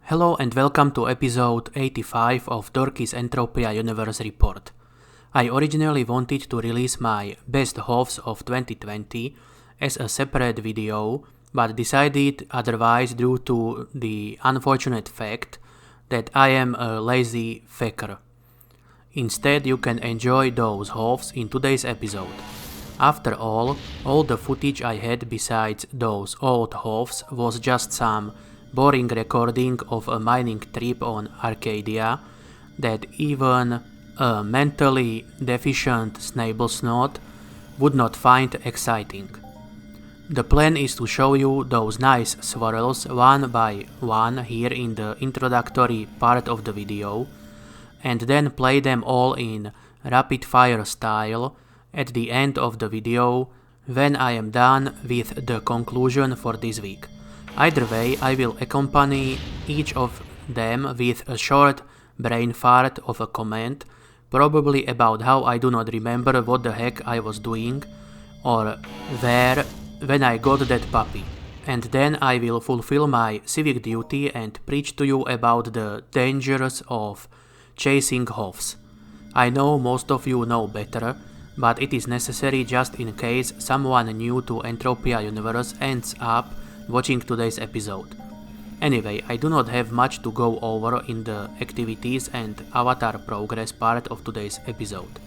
Hello and welcome to episode 85 of Dorki's Entropia Universe report. I originally wanted to release my Best HoFs of 2020 as a separate video, but decided otherwise due to the unfortunate fact that I am a lazy faker. Instead, you can enjoy those HoFs in today's episode. After all the footage I had besides those old HoFs was just some boring recording of a mining trip on Arcadia that even a mentally deficient snot would not find exciting. The plan is to show you those nice swirls one by one here in the introductory part of the video, and then play them all in rapid fire style at the end of the video when I am done with the conclusion for this week. Either way, I will accompany each of them with a short brain fart of a comment, probably about how I do not remember what the heck I was doing or where when I got that puppy. And then I will fulfill my civic duty and preach to you about the dangers of chasing HoFs. I know most of you know better, but it is necessary just in case someone new to Entropia Universe ends up watching today's episode. Anyway, I do not have much to go over in the activities and avatar progress part of today's episode,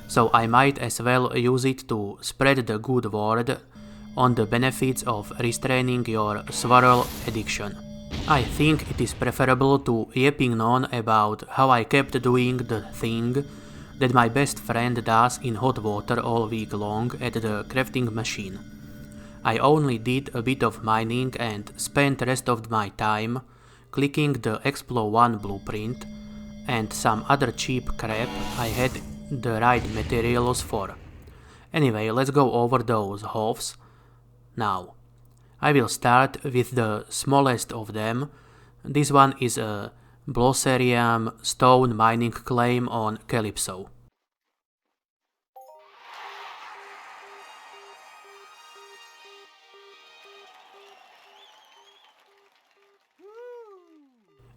so I might as well use it to spread the good word on the benefits of restraining your swirl addiction. I think it is preferable to yapping on about how I kept doing the thing that my best friend does in hot water all week long at the crafting machine. I only did a bit of mining and spent the rest of my time clicking the Explo 1 blueprint and some other cheap crap I had the right materials for. Anyway, let's go over those HoFs now. I will start with the smallest of them. This one is a Blosserium stone mining claim on Calypso.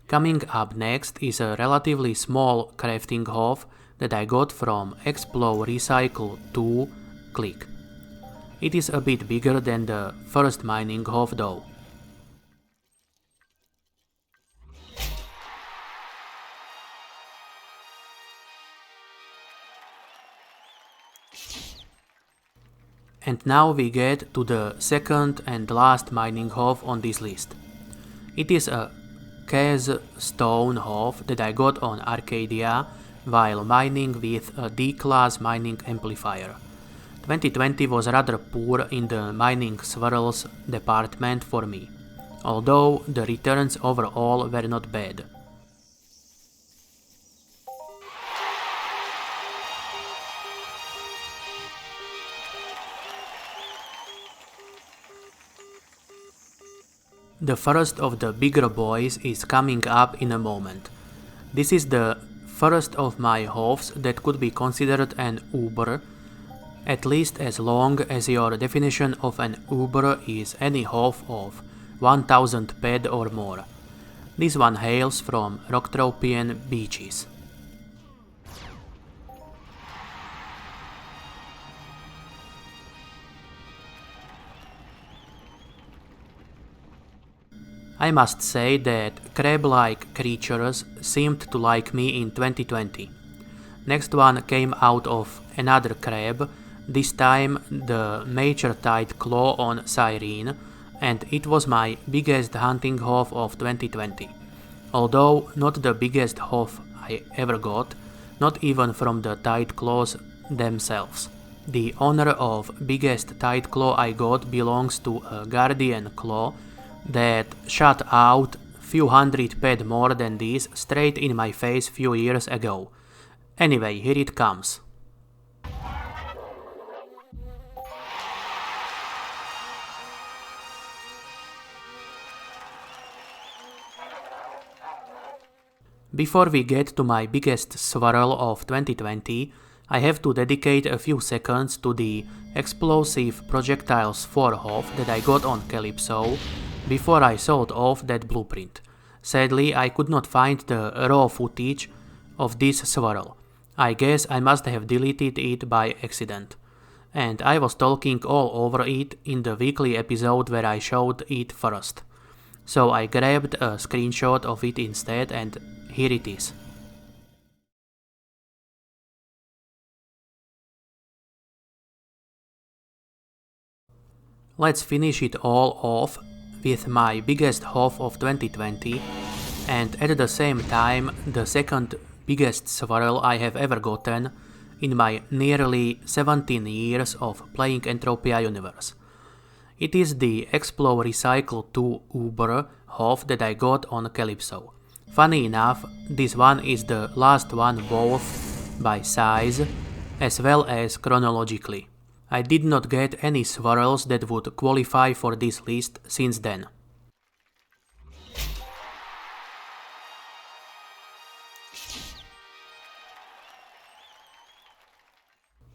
Coming up next is a relatively small crafting HoF that I got from Explo Recycle 2 Click. It is a bit bigger than the first mining HoF though. And now we get to the second and last mining HoF on this list. It is a Kaz stone HoF that I got on Arcadia while mining with a D-class mining amplifier. 2020 was rather poor in the mining swirls department for me, although the returns overall were not bad. The first of the bigger boys is coming up in a moment. This is the first of my HoFs that could be considered an Uber, at least as long as your definition of an Uber is any HoF of 1000 ped or more. This one hails from Rocktropian beaches. I must say that crab-like creatures seemed to like me in 2020. Next one came out of another crab, this time the Mature Tide Claw on Cyrene, and it was my biggest hunting HoF of 2020. Although not the biggest HoF I ever got, not even from the Tide Claws themselves. The honor of biggest Tide Claw I got belongs to a Guardian Claw that shot out few hundred ped more than this straight in my face few years ago. Anyway, here it comes. Before we get to my biggest swirl of 2020, I have to dedicate a few seconds to the explosive projectiles 4 HoF that I got on Calypso before I sold off that blueprint. Sadly, I could not find the raw footage of this swirl. I guess I must have deleted it by accident. And I was talking all over it in the weekly episode where I showed it first. So I grabbed a screenshot of it instead, and here it is. Let's finish it all off with my biggest HoF of 2020, and at the same time the second biggest swirl I have ever gotten in my nearly 17 years of playing Entropia Universe. It is the Explore Recycle 2 Uber HoF that I got on Calypso. Funny enough, this one is the last one both by size as well as chronologically. I did not get any swirls that would qualify for this list since then.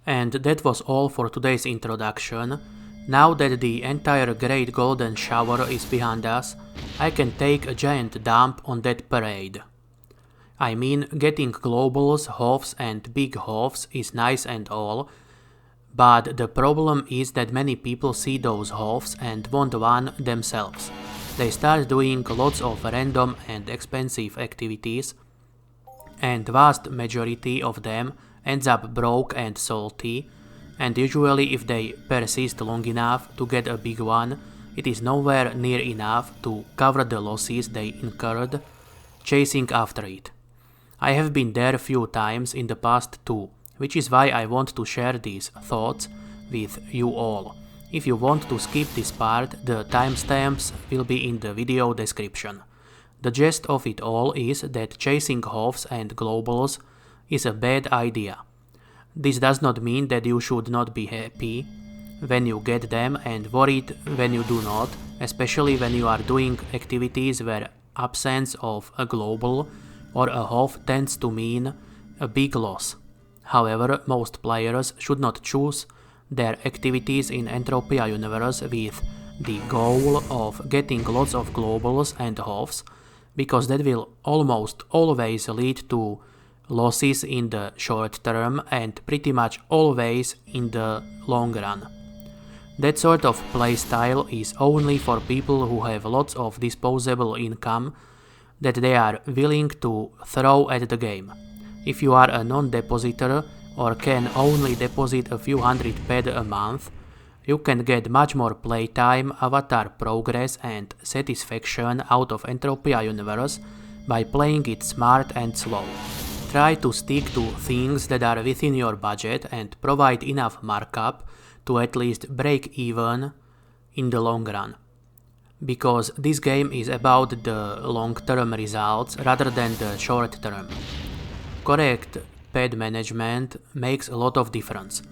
And that was all for today's introduction. Now that the entire great golden shower is behind us, I can take a giant dump on that parade. I mean, getting globals, HoFs and big HoFs is nice and all, but the problem is that many people see those HoFs and want one themselves. They start doing lots of random and expensive activities, and vast majority of them ends up broke and salty, and usually if they persist long enough to get a big one, it is nowhere near enough to cover the losses they incurred chasing after it. I have been there a few times in the past too, which is why I want to share these thoughts with you all. If you want to skip this part, the timestamps will be in the video description. The gist of it all is that chasing HoFs and globals is a bad idea. This does not mean that you should not be happy when you get them and worried when you do not, especially when you are doing activities where absence of a global or a HoF tends to mean a big loss. However, most players should not choose their activities in Entropia Universe with the goal of getting lots of globals and HoFs, because that will almost always lead to losses in the short term and pretty much always in the long run. That sort of playstyle is only for people who have lots of disposable income that they are willing to throw at the game. If you are a non-depositor or can only deposit a few hundred ped a month, you can get much more playtime, avatar progress and satisfaction out of Entropia Universe by playing it smart and slow. Try to stick to things that are within your budget and provide enough markup to at least break even in the long run. Because this game is about the long-term results rather than the short-term. Correct ped management makes a lot of difference.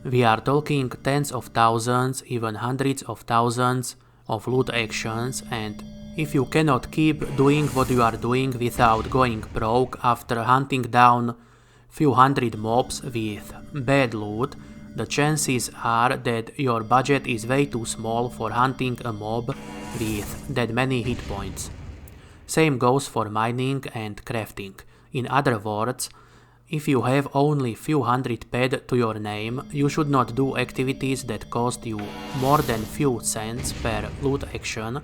We are talking tens of thousands, even hundreds of thousands of loot actions, and if you cannot keep doing what you are doing without going broke after hunting down few hundred mobs with bad loot, the chances are that your budget is way too small for hunting a mob with that many hit points. Same goes for mining and crafting. In other words, if you have only few hundred ped to your name, you should not do activities that cost you more than few cents per loot action,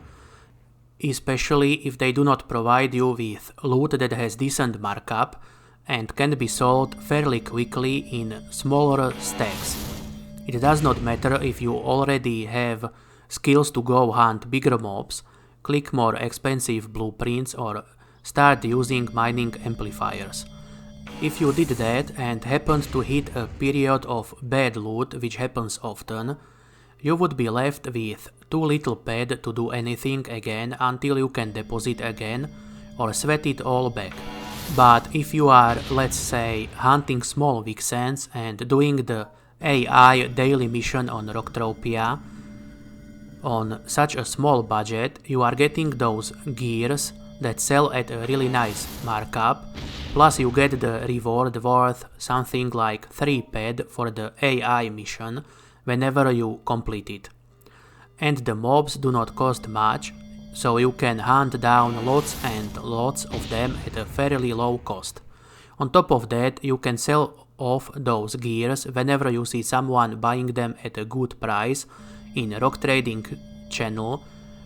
especially if they do not provide you with loot that has decent markup and can be sold fairly quickly in smaller stacks. It does not matter if you already have skills to go hunt bigger mobs, click more expensive blueprints or start using mining amplifiers. If you did that and happened to hit a period of bad loot, which happens often, you would be left with too little ped to do anything again until you can deposit again or sweat it all back. But if you are, let's say, hunting small vixens and doing the AI daily mission on Rocktropia on such a small budget, you are getting those gears that sell at a really nice markup, plus you get the reward worth something like 3 ped for the AI mission whenever you complete it. And the mobs do not cost much, so you can hunt down lots and lots of them at a fairly low cost. On top of that, you can sell off those gears whenever you see someone buying them at a good price in a rock trading channel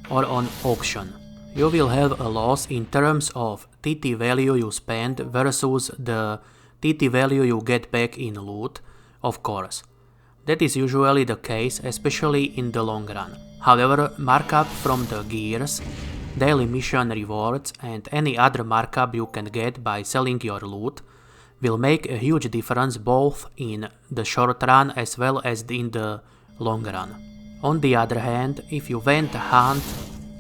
or on auction. You will have a loss in terms of TT value you spend versus the TT value you get back in loot, of course. That is usually the case, especially in the long run. However, markup from the gears, daily mission rewards and any other markup you can get by selling your loot will make a huge difference both in the short run as well as in the long run. On the other hand, if you went hunt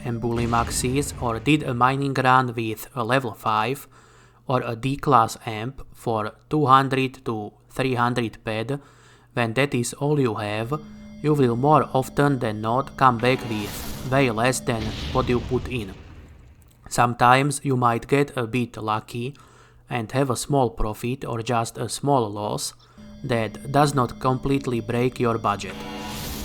and bully maxis or did a mining run with a level 5 or a D-class amp for 200 to 300 ped, when that is all you have, you will more often than not come back with way less than what you put in. Sometimes you might get a bit lucky and have a small profit or just a small loss that does not completely break your budget.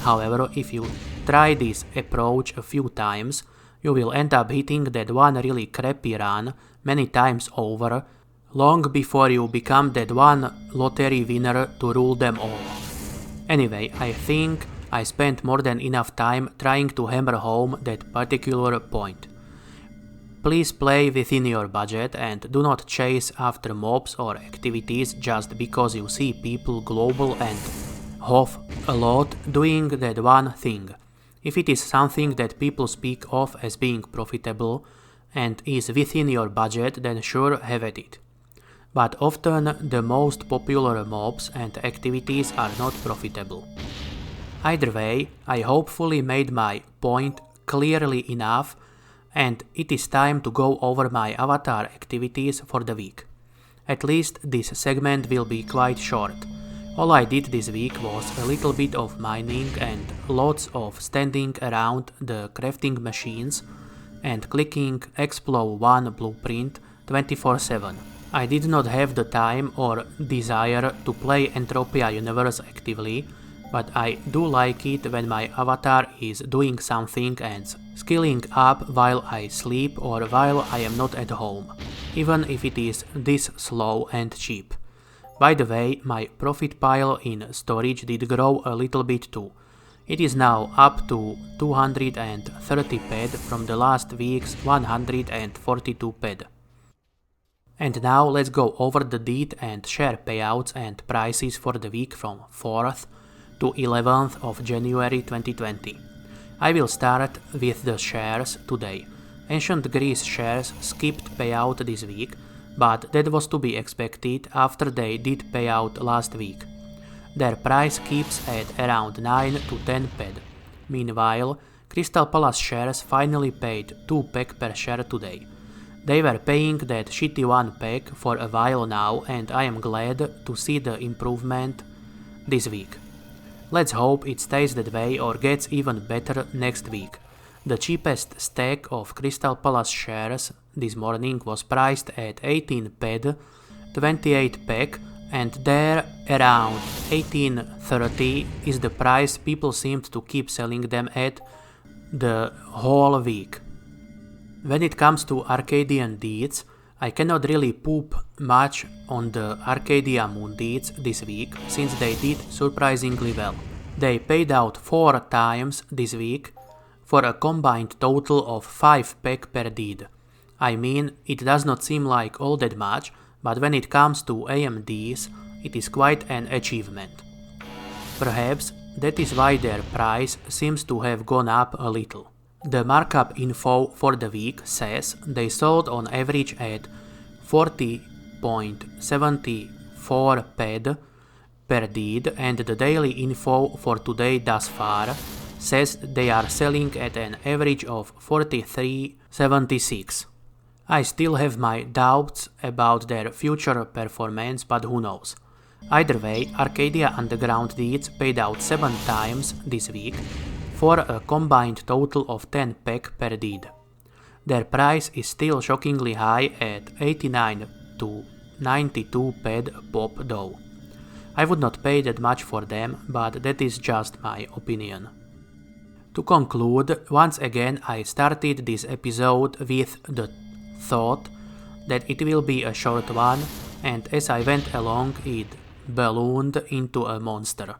However, if you try this approach a few times, you will end up hitting that one really crappy run many times over, long before you become that one lottery winner to rule them all. Anyway, I think I spent more than enough time trying to hammer home that particular point. Please play within your budget and do not chase after mobs or activities just because you see people global and HoF a lot doing that one thing. If it is something that people speak of as being profitable and is within your budget, then sure, have at it. But often the most popular mobs and activities are not profitable. Either way, I hopefully made my point clearly enough, and it is time to go over my avatar activities for the week. At least this segment will be quite short. All I did this week was a little bit of mining and lots of standing around the crafting machines and clicking Explo 1 blueprint 24/7. I did not have the time or desire to play Entropia Universe actively, but I do like it when my avatar is doing something and skilling up while I sleep or while I am not at home, even if it is this slow and cheap. By the way, my profit pile in storage did grow a little bit too. It is now up to 230 ped from the last week's 142 ped. And now let's go over the Deeds&Shares payouts and prices for the week from 4th to 11th of January 2020. I will start with the shares today. Ancient Greece shares skipped payout this week, but that was to be expected after they did payout last week. Their price keeps at around 9 to 10 ped. Meanwhile, Crystal Palace shares finally paid 2 peg per share today. They were paying that shitty 1 peg for a while now, and I am glad to see the improvement this week. Let's hope it stays that way or gets even better next week. The cheapest stack of Crystal Palace shares this morning was priced at 18 ped, 28 peg, and there around 18.30 is the price people seemed to keep selling them at the whole week. When it comes to Arcadian Deeds, I cannot really poop much on the Arcadia Moon Deeds this week, since they did surprisingly well. They paid out 4 times this week for a combined total of 5 peg per deed. I mean, it does not seem like all that much, but when it comes to AMDs, it is quite an achievement. Perhaps that is why their price seems to have gone up a little. The markup info for the week says they sold on average at 40.74 ped per deed, and the daily info for today thus far says they are selling at an average of 43.76. I still have my doubts about their future performance, but who knows. Either way, Arcadia Underground Deeds paid out 7 times this week for a combined total of 10 peg per deed. Their price is still shockingly high at 89 to 92 ped pop though. I would not pay that much for them, but that is just my opinion. To conclude, once again I started this episode with the thought that it will be a short one, and as I went along it ballooned into a monster.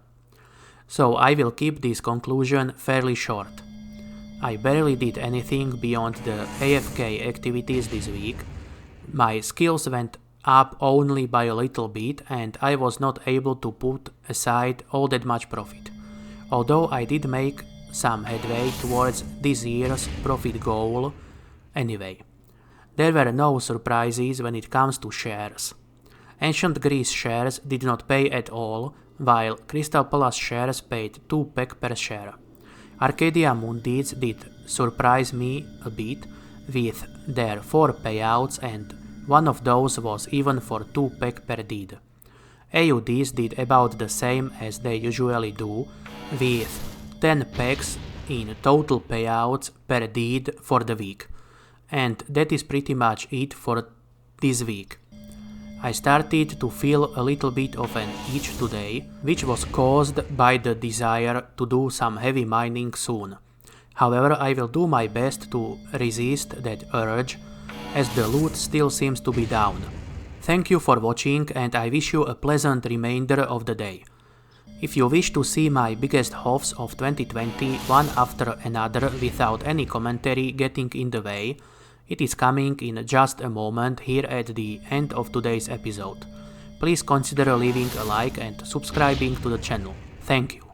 So I will keep this conclusion fairly short. I barely did anything beyond the AFK activities this week. My skills went up only by a little bit and I was not able to put aside all that much profit. Although I did make some headway towards this year's profit goal anyway. There were no surprises when it comes to shares. Ancient Greece shares did not pay at all, while Crystal Palace shares paid 2 peg per share. Arcadia Moondeeds did surprise me a bit with their 4 payouts, and one of those was even for 2 peg per deed. AUDs did about the same as they usually do, with 10 pegs in total payouts per deed for the week. And that is pretty much it for this week. I started to feel a little bit of an itch today, which was caused by the desire to do some heavy mining soon. However, I will do my best to resist that urge, as the loot still seems to be down. Thank you for watching and I wish you a pleasant remainder of the day. If you wish to see my biggest HoFs of 2020 one after another without any commentary getting in the way, it is coming in just a moment here at the end of today's episode. Please consider leaving a like and subscribing to the channel. Thank you.